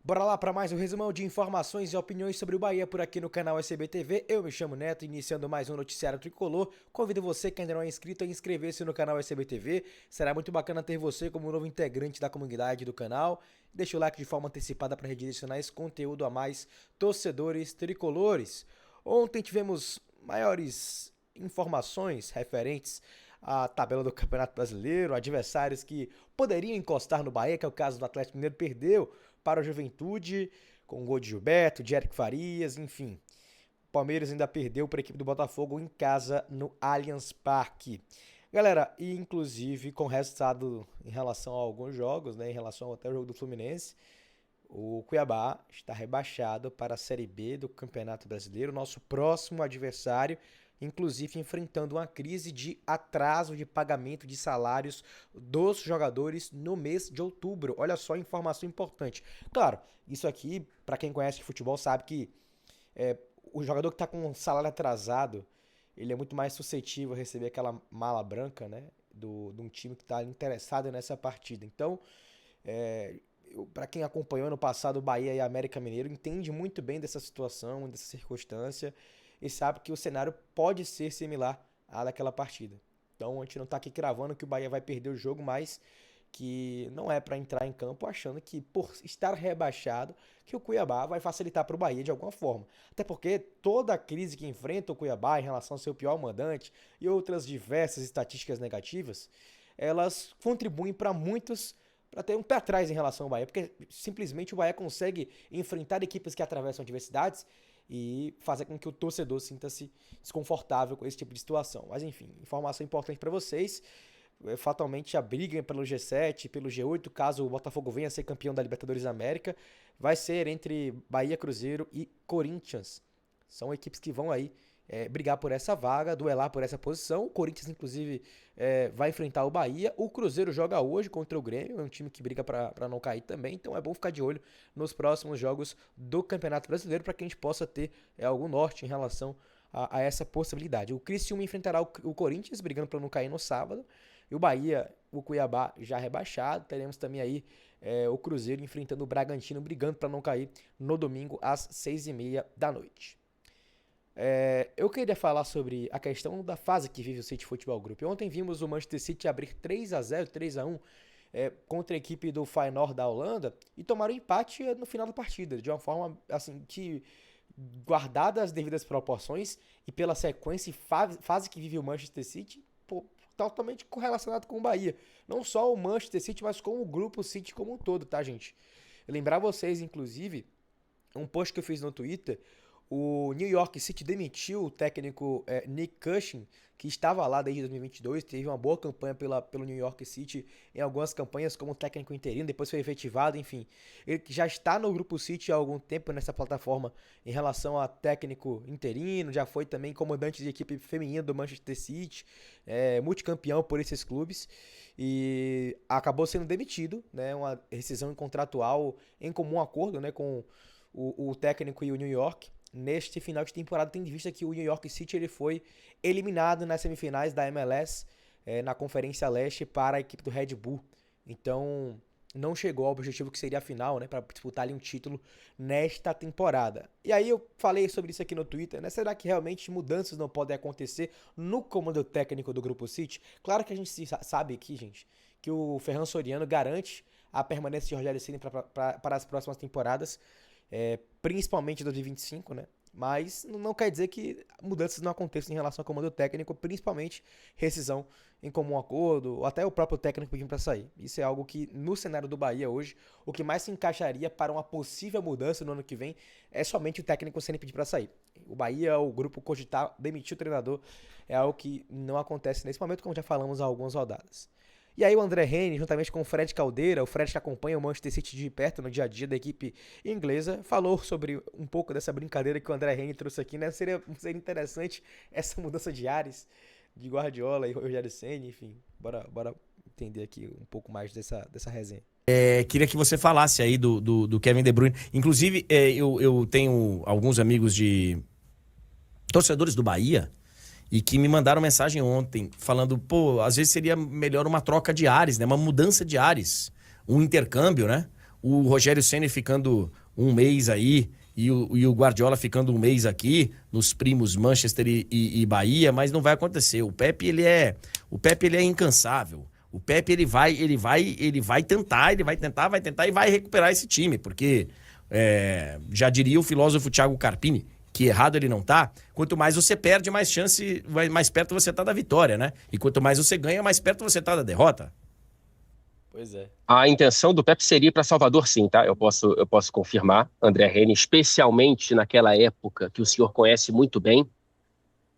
Bora lá para mais um resumão de informações e opiniões sobre o Bahia por aqui no canal SBTV. Eu me chamo Neto, iniciando mais um noticiário tricolor. Convido você que ainda não é inscrito a inscrever-se no canal SBTV. Será muito bacana ter você como novo integrante da comunidade do canal. Deixa o like de forma antecipada para redirecionar esse conteúdo a mais torcedores tricolores. Ontem tivemos maiores informações referentes à tabela do Campeonato Brasileiro, adversários que poderiam encostar no Bahia, que é o caso do Atlético Mineiro, perdeu para o Juventude, com o gol de Gilberto, de Eric Farias, enfim. O Palmeiras ainda perdeu para a equipe do Botafogo em casa no Allianz Parque. Galera, e inclusive com resultado em relação a alguns jogos, né, em relação até o jogo do Fluminense, o Cuiabá está rebaixado para a Série B do Campeonato Brasileiro, nosso próximo adversário, inclusive enfrentando uma crise de atraso de pagamento de salários dos jogadores no mês de outubro. Olha só, informação importante. Claro, isso aqui, para quem conhece de futebol, sabe que o jogador que está com um salário atrasado, ele é muito mais suscetível a receber aquela mala branca, né, de um time que está interessado nessa partida. Então, para quem acompanhou ano passado o Bahia e a América Mineiro, entende muito bem dessa situação, dessa circunstância, e sabe que o cenário pode ser similar à daquela partida. Então a gente não está aqui cravando que o Bahia vai perder o jogo, mas que não é para entrar em campo achando que por estar rebaixado, que o Cuiabá vai facilitar para o Bahia de alguma forma. Até porque toda a crise que enfrenta o Cuiabá em relação ao seu pior mandante e outras diversas estatísticas negativas, elas contribuem para muitos para ter um pé atrás em relação ao Bahia, porque simplesmente o Bahia consegue enfrentar equipes que atravessam adversidades e fazer com que o torcedor sinta-se desconfortável com esse tipo de situação. Mas enfim, informação importante para vocês. Fatalmente a briga pelo G7, pelo G8, caso o Botafogo venha a ser campeão da Libertadores da América, vai ser entre Bahia, Cruzeiro e Corinthians. São equipes que vão aí brigar por essa vaga, duelar por essa posição. O Corinthians, inclusive, vai enfrentar o Bahia. O Cruzeiro joga hoje contra o Grêmio, é um time que briga para não cair também. Então é bom ficar de olho nos próximos jogos do Campeonato Brasileiro para que a gente possa ter algum norte em relação a essa possibilidade. O Criciúma enfrentará o Corinthians, brigando para não cair no sábado. E o Bahia, o Cuiabá já rebaixado. Teremos também aí o Cruzeiro enfrentando o Bragantino, brigando para não cair no domingo às 6h30 da noite. Eu queria falar sobre a questão da fase que vive o City Futebol Group. Ontem vimos o Manchester City abrir 3-0, 3-1 contra a equipe do Feyenoord da Holanda e tomaram empate no final da partida, de uma forma assim que, guardadas as devidas proporções e pela sequência e fase que vive o Manchester City, pô, totalmente correlacionado com o Bahia. Não só o Manchester City, mas com o grupo City como um todo, tá, gente? Lembrar vocês, inclusive, um post que eu fiz no Twitter. O New York City demitiu o técnico Nick Cushing, que estava lá desde 2022, teve uma boa campanha pelo New York City em algumas campanhas como técnico interino, depois foi efetivado, enfim. Ele já está no Grupo City há algum tempo nessa plataforma em relação a técnico interino, já foi também comandante de equipe feminina do Manchester City, multicampeão por esses clubes, e acabou sendo demitido, né, uma rescisão contratual em comum acordo, né, com o técnico e o New York. Neste final de temporada, tendo em vista que o New York City ele foi eliminado nas semifinais da MLS na Conferência Leste para a equipe do Red Bull. Então, não chegou ao objetivo que seria a final, né, para disputar ali um título nesta temporada. E aí eu falei sobre isso aqui no Twitter, né? Será que realmente mudanças não podem acontecer no comando técnico do Grupo City? Claro que a gente sabe aqui, gente, que o Ferran Soriano garante a permanência de Rogério Ceni para as próximas temporadas, principalmente 2025, né? Mas não quer dizer que mudanças não aconteçam em relação ao comando técnico, principalmente rescisão em comum acordo, ou até o próprio técnico pedindo para sair. Isso é algo que, no cenário do Bahia hoje, o que mais se encaixaria para uma possível mudança no ano que vem é somente o técnico sendo pedir para sair. O Bahia, o grupo cogitar demitir o treinador, é algo que não acontece nesse momento, como já falamos há algumas rodadas. E aí o André Rene, juntamente com o Fred Caldeira, o Fred que acompanha o Manchester City de perto no dia a dia da equipe inglesa, falou sobre um pouco dessa brincadeira que o André Rene trouxe aqui, né? Seria interessante essa mudança de ares de Guardiola e Rogério Ceni, enfim. Bora entender aqui um pouco mais dessa resenha. Queria que você falasse aí do Kevin De Bruyne. Inclusive, eu tenho alguns amigos de torcedores do Bahia e que me mandaram mensagem ontem falando, pô, às vezes seria melhor uma troca de ares, né? Uma mudança de ares, um intercâmbio, né? o Rogério Ceni ficando um mês aí e o Guardiola ficando um mês aqui, nos primos Manchester e Bahia, mas não vai acontecer. O Pepe, ele é incansável. O Pepe, ele vai tentar e vai recuperar esse time, porque já diria o filósofo Thiago Carpini, que errado ele não tá, quanto mais você perde, mais chance, mais perto você tá da vitória, né? E quanto mais você ganha, mais perto você tá da derrota. Pois é. A intenção do Pepe seria ir para Salvador, sim, tá? Eu posso confirmar, André Reni, especialmente naquela época que o senhor conhece muito bem,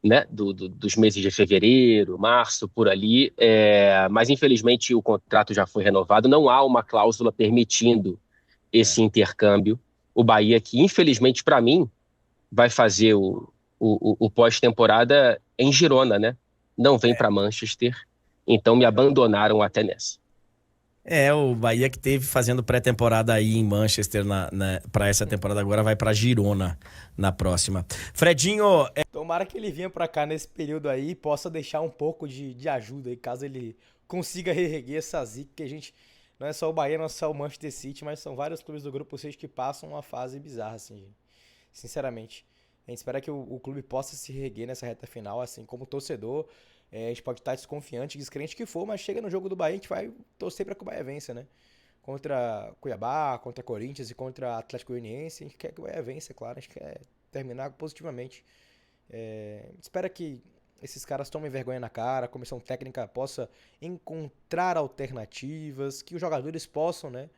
né? Dos meses de fevereiro, março, por ali. Mas, infelizmente, o contrato já foi renovado. Não há uma cláusula permitindo esse intercâmbio. O Bahia, que, infelizmente, para mim, vai fazer o pós-temporada em Girona, né? Não vem para Manchester. Então, me abandonaram até nessa. O Bahia que teve fazendo pré-temporada aí em Manchester para essa temporada, agora vai para Girona na próxima. Fredinho... Tomara que ele venha pra cá nesse período aí e possa deixar um pouco de ajuda aí, caso ele consiga reerguer essa zica, que a gente... Não é só o Bahia, não é só o Manchester City, mas são vários clubes do Grupo 6 que passam uma fase bizarra, assim, gente. Sinceramente. A gente espera que o clube possa se reerguer nessa reta final, assim, como torcedor. A gente pode estar desconfiante, descrente que for, mas chega no jogo do Bahia, a gente vai torcer para que o Bahia vença, né? Contra Cuiabá, contra Corinthians e contra Atlético Goianiense, a gente quer que o Bahia vença, é claro, a gente quer terminar positivamente. Espera que esses caras tomem vergonha na cara, a comissão técnica possa encontrar alternativas, que os jogadores possam, né,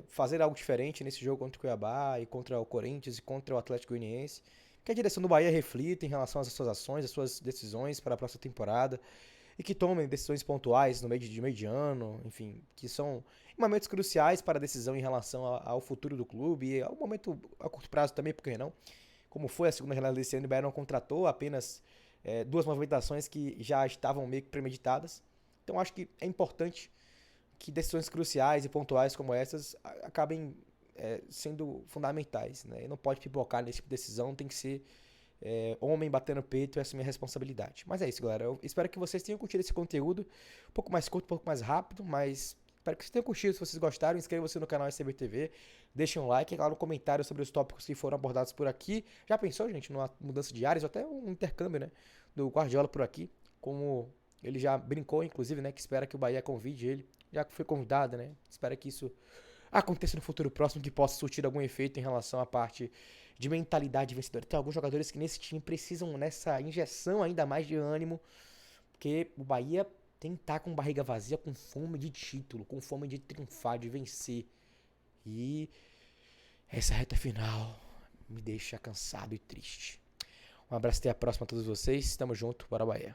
fazer algo diferente nesse jogo contra o Cuiabá e contra o Corinthians e contra o Atlético Goianiense. Que a direção do Bahia reflita em relação às suas ações, às suas decisões para a próxima temporada e que tomem decisões pontuais no meio de ano, enfim, que são momentos cruciais para a decisão em relação ao futuro do clube e ao momento a curto prazo também, por que não? Como foi a segunda janela desse ano, o Bahia não contratou apenas duas movimentações que já estavam meio que premeditadas. Então acho que é importante que decisões cruciais e pontuais como essas acabem sendo fundamentais, né? E não pode pipocar nesse tipo de decisão, tem que ser homem batendo peito, essa é a minha responsabilidade. Mas é isso, galera. Eu espero que vocês tenham curtido esse conteúdo, um pouco mais curto, um pouco mais rápido, mas espero que vocês tenham curtido. Se vocês gostaram, inscreva-se no canal SBTV, deixem um like, é claro, um comentário sobre os tópicos que foram abordados por aqui. Já pensou, gente, numa mudança de áreas, ou até um intercâmbio, né, do Guardiola por aqui, como ele já brincou, inclusive, né, que espera que o Bahia convide ele, já que foi convidado, né, espera que isso aconteça no futuro próximo, que possa surtir algum efeito em relação à parte de mentalidade vencedora. Tem alguns jogadores que nesse time precisam nessa injeção ainda mais de ânimo, porque o Bahia tem que estar com barriga vazia, com fome de título, com fome de triunfar, de vencer. E essa reta final me deixa cansado e triste. Um abraço, até a próxima a todos vocês. Tamo junto, bora Bahia.